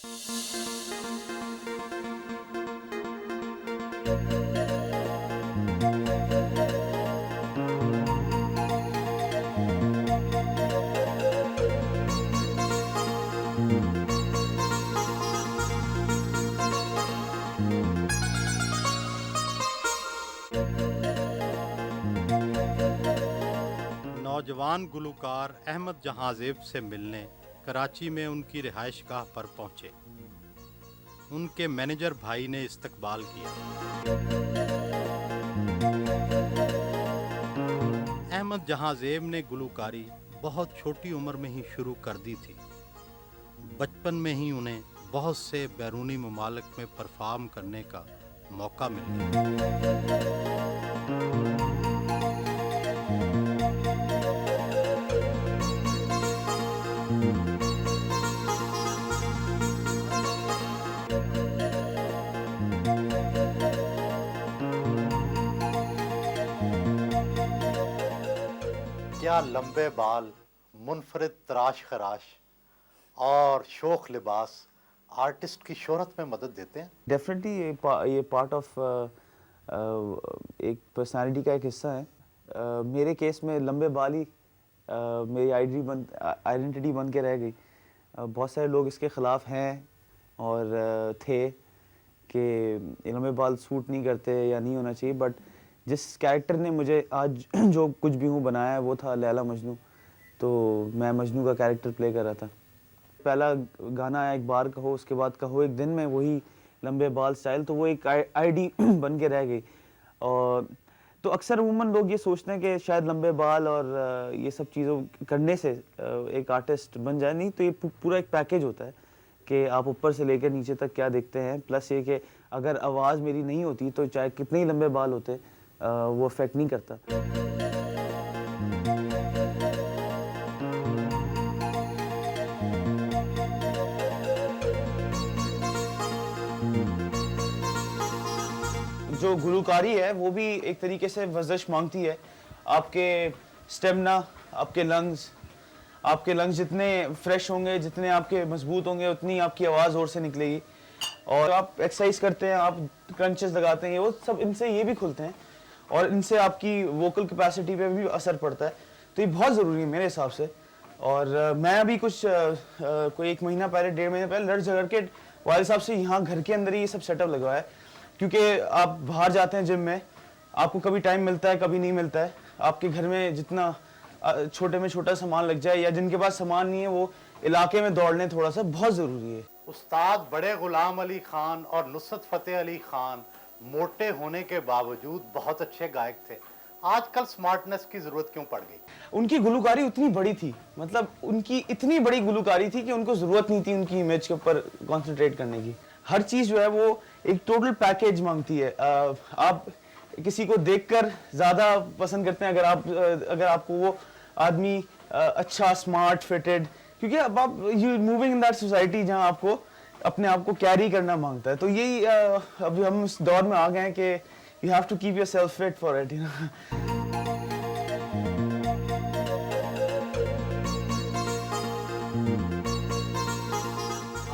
नौजवान गुलूकार अहमद जहांजेब से मिलने कराची में उनकी रिहाइशगाह पर पहुंचे। उनके मैनेजर भाई ने इस्तकबाल किया। अहमद जहांजेब ने गुलूकारी बहुत छोटी उम्र में ही शुरू कर दी थी। बचपन में ही उन्हें बहुत से बैरूनी ममालिक में परफॉर्म करने का मौका मिल गया। क्या लंबे बाल, मुनफरिद तराश खराश और शोख लिबास आर्टिस्ट की शोहरत में मदद देते हैं? डेफिनेटली ये पार्ट ऑफ एक पर्सनालिटी का एक हिस्सा है। मेरे केस में लंबे बाल ही मेरी आइडेंटिटी बन के रह गई। बहुत सारे लोग इसके ख़िलाफ़ हैं और थे कि लंबे बाल सूट नहीं करते या नहीं होना चाहिए, बट जिस कैरेक्टर ने मुझे आज जो कुछ भी हूँ बनाया है वो था लैला मजनू। तो मैं मजनू का कैरेक्टर प्ले कर रहा था। पहला गाना आया एक बार कहो, उसके बाद कहो एक दिन में, वही लंबे बाल स्टाइल, तो वो एक आईडी बन के रह गई। और तो अक्सर अमूमन लोग ये सोचते हैं कि शायद लंबे बाल और ये सब चीज़ों करने से एक आर्टिस्ट बन जाए। नहीं, तो ये पूरा एक पैकेज होता है कि आप ऊपर से लेकर नीचे तक क्या देखते हैं। प्लस ये कि अगर आवाज़ मेरी नहीं होती तो चाहे कितने ही लंबे बाल होते वो अफेक्ट नहीं करता। जो गुलूकारी है वो भी एक तरीके से वर्जिश मांगती है। आपके स्टेमिना, आपके लंग्स जितने फ्रेश होंगे, जितने आपके मजबूत होंगे, उतनी आपकी आवाज़ ज़ोर से निकलेगी। और आप एक्सरसाइज करते हैं, आप क्रंचेस लगाते हैं, वो सब इनसे ये भी खुलते हैं और इनसे आपकी वोकल कैपेसिटी पे भी असर पड़ता है। तो ये बहुत ज़रूरी है मेरे हिसाब से। और मैं अभी कुछ कोई 1 महीना पहले, 1.5 महीने पहले लड़ झगड़ के वाले साहब से यहाँ घर के अंदर ही ये सब सेटअप लगवाया है। क्योंकि आप बाहर जाते हैं जिम में, आपको कभी टाइम मिलता है, कभी नहीं मिलता है। आपके घर में जितना छोटे में छोटा सामान लग जाए, या जिनके पास सामान नहीं है वो इलाके में दौड़ लें, थोड़ा सा बहुत ज़रूरी है। उस्ताद बड़े गुलाम अली खान और नुसरत फतेह अली खान मोटे होने के बावजूद बहुत अच्छे गायक थे। आजकल स्मार्टनेस की जरूरत क्यों पड़ गई? उनकी गुलूकारी उतनी बड़ी थी, मतलब उनकी इतनी बड़ी गुलूकारी थी कि उनको ज़रूरत नहीं थी उनकी इमेज के ऊपर कॉन्सेंट्रेट करने की। हर चीज़ जो है वो एक टोटल पैकेज मांगती है। आप किसी को देखकर ज़्यादा पसंद करते हैं अगर आपको वो आदमी अच्छा, स्मार्ट, फिटेड, क्योंकि अब आप you moving in that society जहाँ आपको अपने आप को कैरी करना मांगता है। तो यही अभी हम इस दौर में आ गए हैं कि you have to keep yourself fit for it, you know.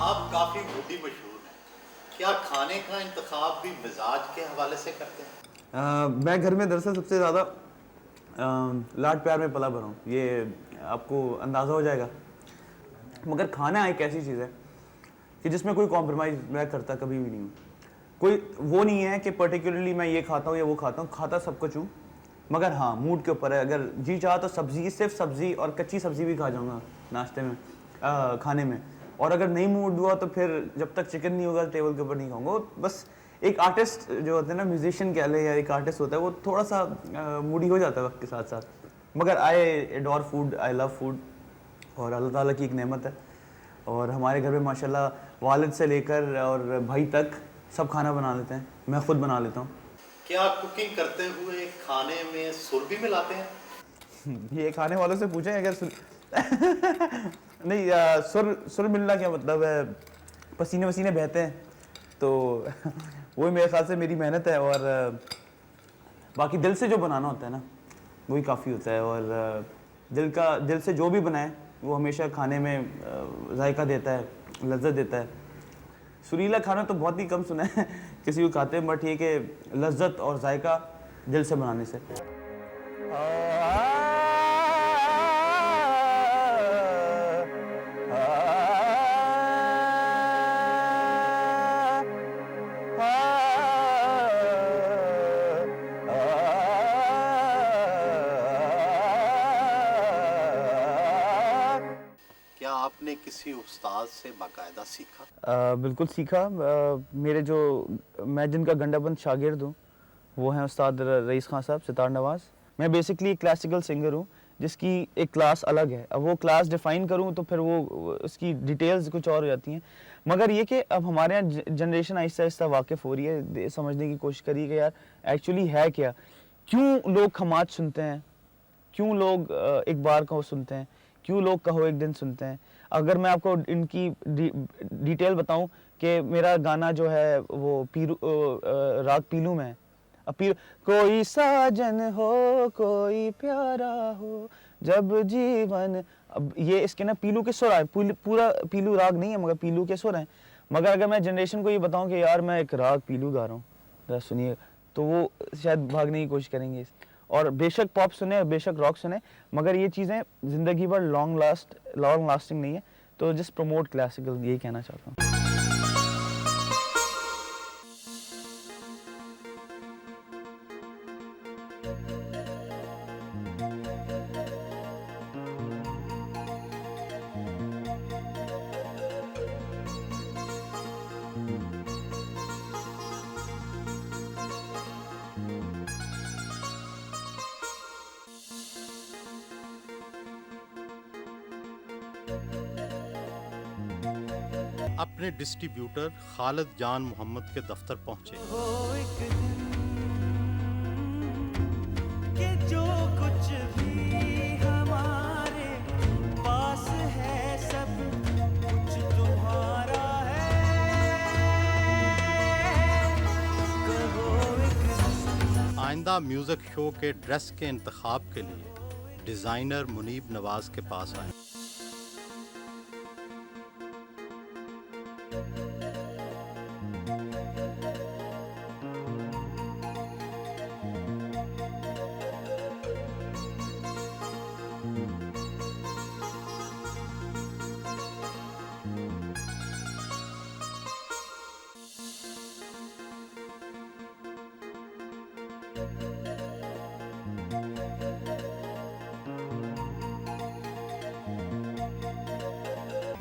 आप काफी बूढ़ी मशहूर हैं, क्या खाने का इंतखाब भी मिजाज के हवाले से करते हैं? मैं घर में दरअसल सबसे ज़्यादा लाड प्यार में पला बड़ा हूँ, ये आपको अंदाज़ा हो जाएगा। मगर खाना एक ऐसी चीज़ है कि जिसमें कोई कॉम्प्रोमाइज़ मैं करता कभी भी नहीं हूँ। कोई वो नहीं है कि पर्टिकुलरली मैं ये खाता हूँ या वो खाता हूँ, खाता सब कुछ हूँ। मगर हाँ, मूड के ऊपर है। अगर जी चाहा तो सब्ज़ी, सिर्फ सब्ज़ी और कच्ची सब्ज़ी भी खा जाऊँगा नाश्ते में, खाने में। और अगर नहीं मूड हुआ तो फिर जब तक चिकन नहीं होगा टेबल के ऊपर नहीं खाऊंगा। बस एक आर्टिस्ट जो होता है ना, म्यूजिशियन कह ले या एक आर्टिस्ट होता है, वो थोड़ा सा मूडी हो जाता है वक्त के साथ साथ। मगर I adore food, I love food, और अल्लाह ताला की एक नेमत है। और हमारे घर में माशाल्लाह वालिद से लेकर और भाई तक सब खाना बना लेते हैं, मैं खुद बना लेता हूँ। क्या कुकिंग करते हुए खाने में सुर भी मिलाते हैं? ये खाने वालों से पूछें अगर नहीं, सुर मिलना क्या मतलब है, पसीने वसीने बहते हैं तो वही मेरे ख्याल से मेरी मेहनत है। और बाकी दिल से जो बनाना होता है ना, वही काफ़ी होता है। और दिल से जो भी बनाए वो हमेशा खाने में जायका देता है, लज्जत देता है। सुरीला खाना तो बहुत ही कम सुना है किसी को खाते हैं, बट ये कि लज्जत और जायका दिल से बनाने से। क्या आपने किसी उस्ताद से बाकायदा सीखा? बिल्कुल सीखा। मैं जिनका गंडाबंद शागिर्द हूँ वो हैं उस्ताद रईस खान साहब, सितार नवाज। मैं बेसिकली क्लासिकल सिंगर हूँ जिसकी एक क्लास अलग है। अब वो क्लास डिफाइन करूँ तो फिर वो उसकी डिटेल्स कुछ और हो जाती हैं। मगर ये कि अब हमारे यहाँ जनरेशन आहिस्ता आहिस्ता वाकिफ़ हो रही है, समझने की कोशिश करी कि यार एक्चुअली है क्या, क्यों लोग खमाज सुनते हैं, क्यों लोग एक बार कहो सुनते हैं, क्यों लोग कहो एक दिन सुनते हैं। अगर मैं आपको इनकी डिटेल बताऊं कि मेरा गाना जो है वो राग पीलू में है। कोई साजन हो कोई प्यारा हो जब जीवन, अब ये इसके ना पीलू के सुर है, पूरा पीलू राग नहीं है मगर पीलू के सुर हैं। मगर अगर मैं जनरेशन को ये बताऊं कि यार मैं एक राग पीलू गा रहा हूँ, जरा सुनिए, तो वो शायद भागने की कोशिश करेंगे। और बेशक पॉप सुने, बेशक रॉक सुने, मगर ये चीज़ें ज़िंदगी भर लॉन्ग लास्टिंग नहीं है। तो जस्ट प्रमोट क्लासिकल, यही कहना चाहता हूँ। अपने डिस्ट्रीब्यूटर खालिद जान मोहम्मद के दफ्तर पहुंचे। कि जो कुछ भी हमारे पास है सब कुछ तुम्हारा है। आइंदा म्यूजिक शो के ड्रेस के इंतखाब के लिए डिजाइनर मुनीब नवाज के पास आए।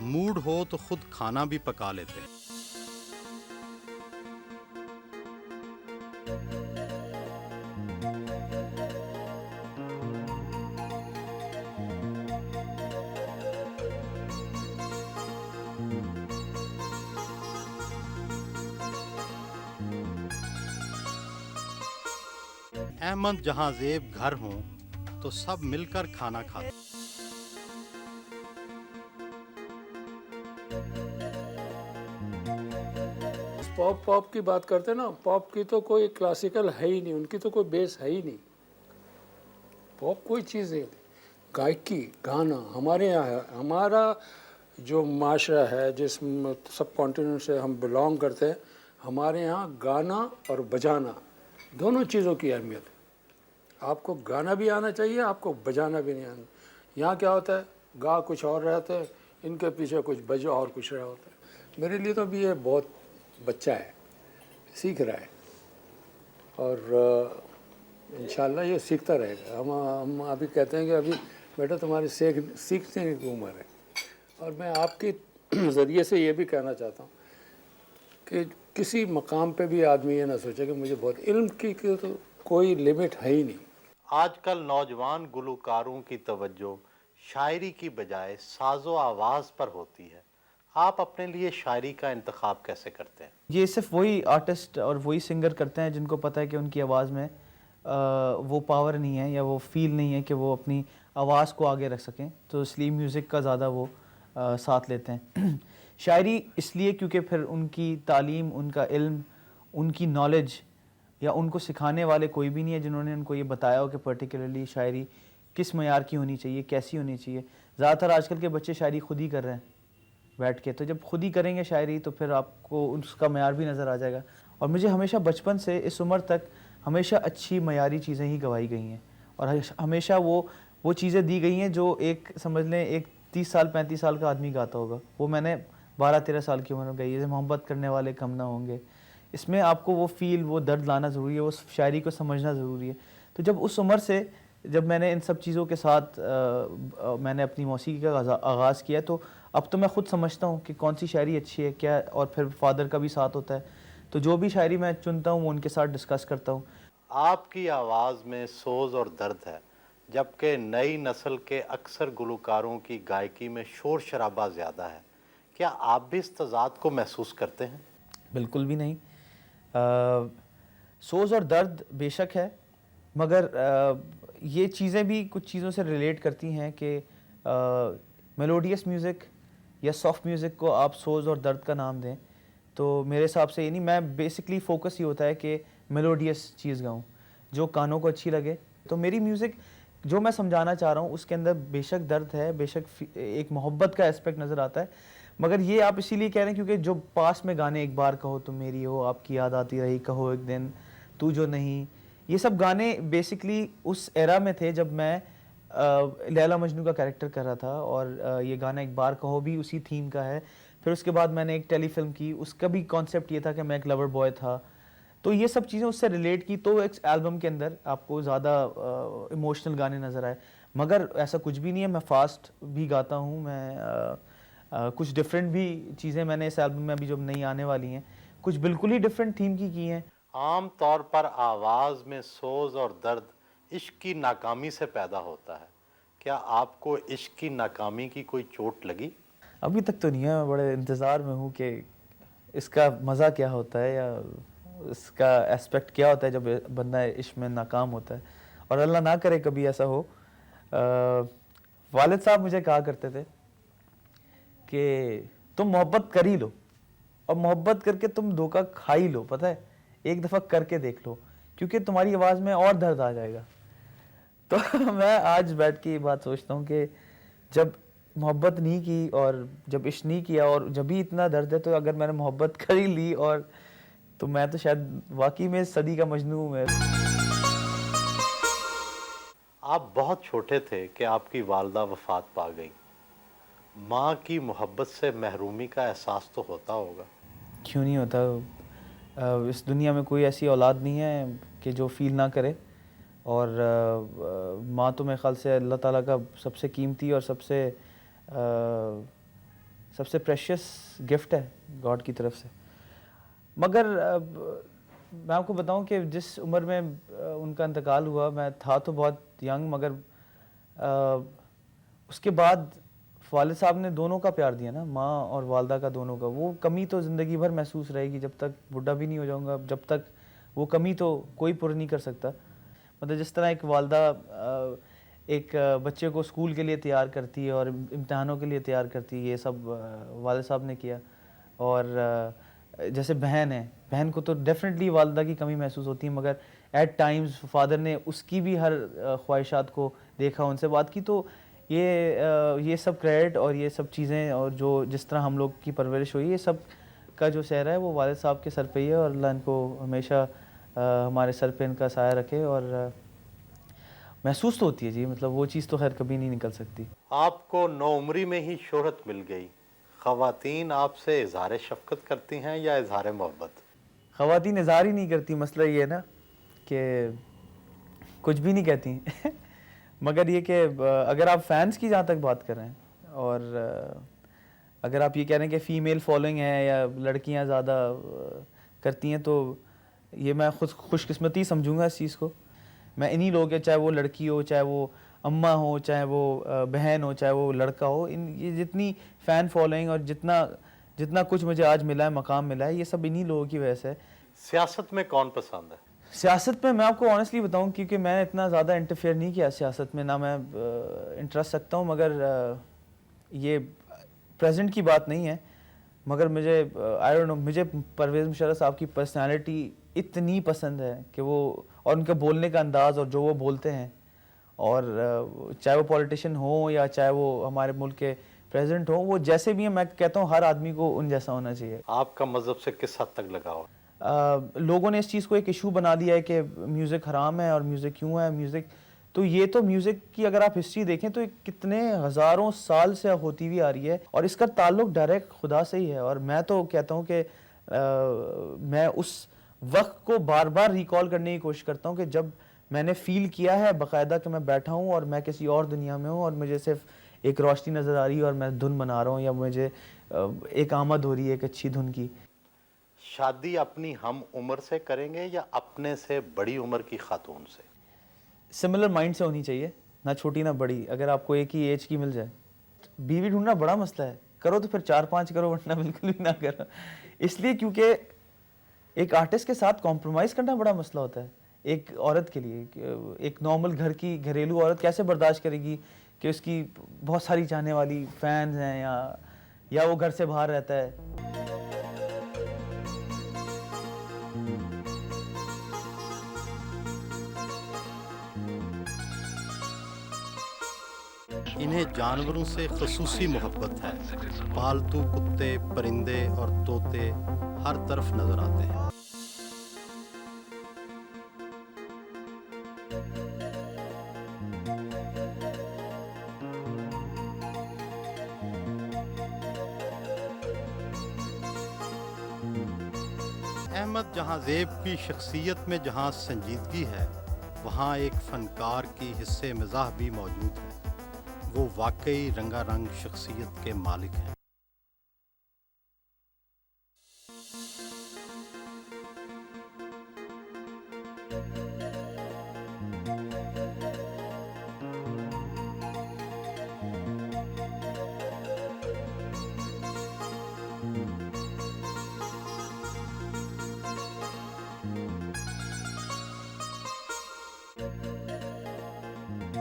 मूड हो तो खुद खाना भी पका लेते हैं। अहमद जहां ज़ेब घर हों तो सब मिलकर खाना खाते। पॉप की बात करते हैं ना, पॉप की तो कोई क्लासिकल है ही नहीं, उनकी तो कोई बेस है ही नहीं। पॉप कोई चीज़ नहीं होती। गायकी, गाना हमारे यहाँ है। हमारा जो माशरा है, जिस सब कॉन्टिनेंट से हम बिलोंग करते हैं, हमारे यहाँ गाना और बजाना दोनों चीज़ों की अहमियत है। आपको गाना भी आना चाहिए, आपको बजाना भी नहीं आना। यहाँ क्या होता है, गा कुछ और रहते हैं, इनके पीछे कुछ बजा और कुछ रहा होता है। मेरे लिए तो अभी ये बहुत बच्चा है, सीख रहा है, और इंशाल्लाह ये सीखता रहेगा। हम अभी कहते हैं कि अभी बेटा तुम्हारी सीखने की उम्र है। और मैं आपके ज़रिए से ये भी कहना चाहता हूँ कि किसी मकाम पे भी आदमी ये ना सोचे कि मुझे बहुत इल्म की तो कोई लिमिट है ही नहीं। आजकल नौजवान गुलकारों की तवज्जो शायरी की बजाय साजो आवाज़ पर होती है। आप अपने लिए शायरी का इंतखाब कैसे करते हैं? ये सिर्फ वही आर्टिस्ट और वही सिंगर करते हैं जिनको पता है कि उनकी आवाज़ में वो पावर नहीं है या वो फील नहीं है कि वो अपनी आवाज़ को आगे रख सकें, तो इसलिए म्यूज़िक का ज़्यादा वो साथ लेते हैं। शायरी इसलिए क्योंकि फिर उनकी तालीम, उनका इल्म, उनकी नॉलेज या उनको सिखाने वाले कोई भी नहीं है जिन्होंने उनको ये बताया हो कि पर्टिकुलरली शायरी किस मयार की होनी चाहिए, कैसी होनी चाहिए। ज़्यादातर आजकल के बच्चे शायरी खुद ही कर रहे हैं, बैठ के। तो जब खुद ही करेंगे शायरी तो फिर आपको उसका मयार भी नज़र आ जाएगा। और मुझे हमेशा बचपन से इस उम्र तक हमेशा अच्छी मयारी चीज़ें ही गवाई गई हैं और हमेशा वो चीज़ें दी गई हैं जो एक समझ लें एक 30 साल 35 साल का आदमी गाता होगा, वो मैंने 12-13 साल की उम्र में गई है। जैसे मोहब्बत करने वाले कम ना होंगे, इसमें आपको वो फील वो दर्द लाना ज़रूरी है, उस शायरी को समझना ज़रूरी है। तो जब उस उम्र से जब मैंने इन सब चीज़ों के साथ मैंने अपनी मौसीकी का आगाज़ किया, तो अब तो मैं ख़ुद समझता हूँ कि कौन सी शायरी अच्छी है क्या। और फिर फादर का भी साथ होता है, तो जो भी शायरी मैं चुनता हूँ वो उनके साथ डिस्कस करता हूँ। आपकी आवाज़ में सोज और दर्द है, जबकि नई नस्ल के अक्सर गुलकारों की गायकी में शोर शराबा ज़्यादा है। क्या आप भी इस तज़ाद को महसूस करते हैं? बिल्कुल भी नहीं। सोज और दर्द बेशक है, मगर ये चीज़ें भी कुछ चीज़ों से रिलेट करती हैं कि मेलोडियस म्यूज़िक या सॉफ्ट म्यूज़िक को आप सोज और दर्द का नाम दें, तो मेरे हिसाब से ये नहीं। मैं बेसिकली फ़ोकस ये होता है कि मेलोडियस चीज़ गाऊँ जो कानों को अच्छी लगे। तो मेरी म्यूज़िक जो मैं समझाना चाह रहा हूँ उसके अंदर बेशक दर्द है, बेशक एक मोहब्बत का एस्पेक्ट नज़र आता है, मगर ये आप इसीलिए कह रहे हैं क्योंकि जो पास में गाने एक बार कहो तुम मेरी हो, आपकी याद आती रही, कहो एक दिन, तू जो नहीं, ये सब गाने बेसिकली उस एरा में थे जब मैं लैला मजनू का कैरेक्टर कर रहा था। और ये गाना एक बार कहो भी उसी थीम का है। फिर उसके बाद मैंने एक टेलीफिल्म की, उसका भी कॉन्सेप्ट ये था कि मैं एक लवर बॉय था। तो ये सब चीज़ें उससे रिलेट की, तो एक एल्बम के अंदर आपको ज़्यादा इमोशनल गाने नज़र आए। मगर ऐसा कुछ भी नहीं है, मैं फास्ट भी गाता हूँ, मैं कुछ डिफरेंट भी चीज़ें मैंने इस एल्बम में अभी जो नई आने वाली हैं कुछ बिल्कुल ही डिफरेंट थीम की हैं। आम तौर पर आवाज़ में सोज और दर्द इश्क की नाकामी से पैदा होता है। क्या आपको इश्क की नाकामी की कोई चोट लगी? अभी तक तो नहीं है, मैं बड़े इंतज़ार में हूँ कि इसका मज़ा क्या होता है या इसका एस्पेक्ट क्या होता है जब बंदा इश्क में नाकाम होता है। और अल्लाह ना करे कभी ऐसा हो। वालिद साहब मुझे कहा करते थे कि तुम मोहब्बत कर ही लो, और मोहब्बत करके तुम धोखा खा ही लो, पता है, एक दफ़ा करके देख लो, क्योंकि तुम्हारी आवाज़ में और दर्द आ जाएगा। तो मैं आज बैठ के ये बात सोचता हूँ कि जब मोहब्बत नहीं की और जब इश्क नहीं किया और जब भी इतना दर्द है, तो अगर मैंने मोहब्बत कर ही ली और तो मैं तो शायद वाकई में सदी का मजनू हूँ मैं। आप बहुत छोटे थे कि आपकी वालदा वफ़ात पा गई। माँ की मोहब्बत से महरूमी का एहसास तो होता होगा। क्यों नहीं होता। इस दुनिया में कोई ऐसी औलाद नहीं है कि जो फील ना करे। और माँ तो मेरे ख़्याल से अल्लाह ताला का सबसे कीमती और सबसे प्रेशियस गिफ्ट है गॉड की तरफ से। मगर मैं आपको बताऊं कि जिस उम्र में उनका इंतकाल हुआ, मैं था तो बहुत यंग, मगर उसके बाद वालिद साहब ने दोनों का प्यार दिया ना, माँ और वालदा का, दोनों का। वो कमी तो ज़िंदगी भर महसूस रहेगी, जब तक बुढ़ा भी नहीं हो जाऊंगा, जब तक वो कमी तो कोई पूरी नहीं कर सकता। मतलब जिस तरह एक वालदा एक बच्चे को स्कूल के लिए तैयार करती है और इम्तहानों के लिए तैयार करती है, ये सब वालिद साहब ने किया। और जैसे बहन है, बहन को तो डेफिनेटली वालदा की कमी महसूस होती है, मगर एट टाइम्स फादर ने उसकी भी हर ख्वाहिशात को देखा, उनसे बात की। तो ये सब क्रेडिट और ये सब चीज़ें और जो जिस तरह हम लोग की परवरिश हुई, ये सब का जो सहरा है वो वालिद साहब के सर पे ही है। और अल्लाह इनको हमेशा हमारे सर पे इनका साया रखे। और महसूस तो होती है जी, मतलब वो चीज़ तो खैर कभी नहीं निकल सकती। आपको नौउम्री में ही शोहरत मिल गई। ख़वातीन आपसे इज़हार शफ़क़त करती हैं या इज़हार मोहब्बत? ख़वातीन इज़हार ही नहीं करती। मसला ये है ना कि कुछ भी नहीं कहती मगर ये कि अगर आप फैंस की जहाँ तक बात कर रहे हैं, और अगर आप ये कह रहे हैं कि फ़ीमेल फॉलोइंग है या लड़कियाँ ज़्यादा करती हैं, तो ये मैं खुद खुशकिस्मती समझूंगा इस चीज़ को। मैं इन्हीं लोगों के, चाहे वो लड़की हो, चाहे वो अम्मा हो, चाहे वो बहन हो, चाहे वो लड़का हो, ये जितनी फ़ैन फॉलोइंग और जितना कुछ मुझे आज मिला है, मकाम मिला है, ये सब इन्हीं लोगों की वजह से है। सियासत में कौन पसंद है? सियासत में मैं आपको ऑनेस्टली बताऊं, क्योंकि मैंने इतना ज़्यादा इंटरफेयर नहीं किया सियासत में, ना मैं इंटरेस्ट रखता हूं, मगर ये प्रेजेंट की बात नहीं है। मगर मुझे आई डोंट नो, मुझे परवेज़ मुशर्रफ साहब की पर्सनालिटी इतनी पसंद है कि वो, और उनके बोलने का अंदाज़ और जो वो बोलते हैं, और चाहे वो पॉलिटिशियन हो या चाहे वो हमारे मुल्क के प्रेजेंट हो, वो जैसे भी हैं, मैं कहता हूँ हर आदमी को उन जैसा होना चाहिए। आपका मजहब से किस हद तक लगाव है? लोगों ने इस चीज़ को एक इशू बना दिया है कि म्यूज़िक हराम है और म्यूज़िक क्यों है म्यूज़िक। तो ये तो म्यूज़िक की अगर आप हिस्ट्री देखें तो ये कितने हज़ारों साल से होती हुई आ रही है और इसका ताल्लुक डायरेक्ट खुदा से ही है। और मैं तो कहता हूँ कि मैं उस वक्त को बार बार रिकॉल करने की कोशिश करता हूँ कि जब मैंने फ़ील किया है बाकायदा कि मैं बैठा हूँ और मैं किसी और दुनिया में हूँ और मुझे सिर्फ एक रोशनी नज़र आ रही है और मैं धुन बना रहा हूँ या मुझे एक आमद हो रही है एक अच्छी धुन की। शादी अपनी हम उम्र से करेंगे या अपने से बड़ी उम्र की खातून से? सिमिलर माइंड से होनी चाहिए, ना छोटी ना बड़ी। अगर आपको एक ही एज की मिल जाए, बीवी ढूंढना बड़ा मसला है। करो तो फिर 4-5 करो, वरना बिल्कुल भी ना करो। इसलिए क्योंकि एक आर्टिस्ट के साथ कॉम्प्रोमाइज़ करना बड़ा मसला होता है एक औरत के लिए। एक नॉर्मल घर की घरेलू औरत कैसे बर्दाश्त करेगी कि उसकी बहुत सारी चाहने वाली फैंस हैं या वो घर से बाहर रहता है। इन्हें जानवरों से ख़ुसूसी मोहब्बत है। पालतू कुत्ते, परिंदे और तोते हर तरफ नजर आते हैं। अहमद जहां ज़ेब की शख्सियत में जहां संजीदगी है, वहाँ एक फ़नकार की हिस्से मिज़ाह भी मौजूद है। वो वाकई रंगारंग शख्सियत के मालिक हैं।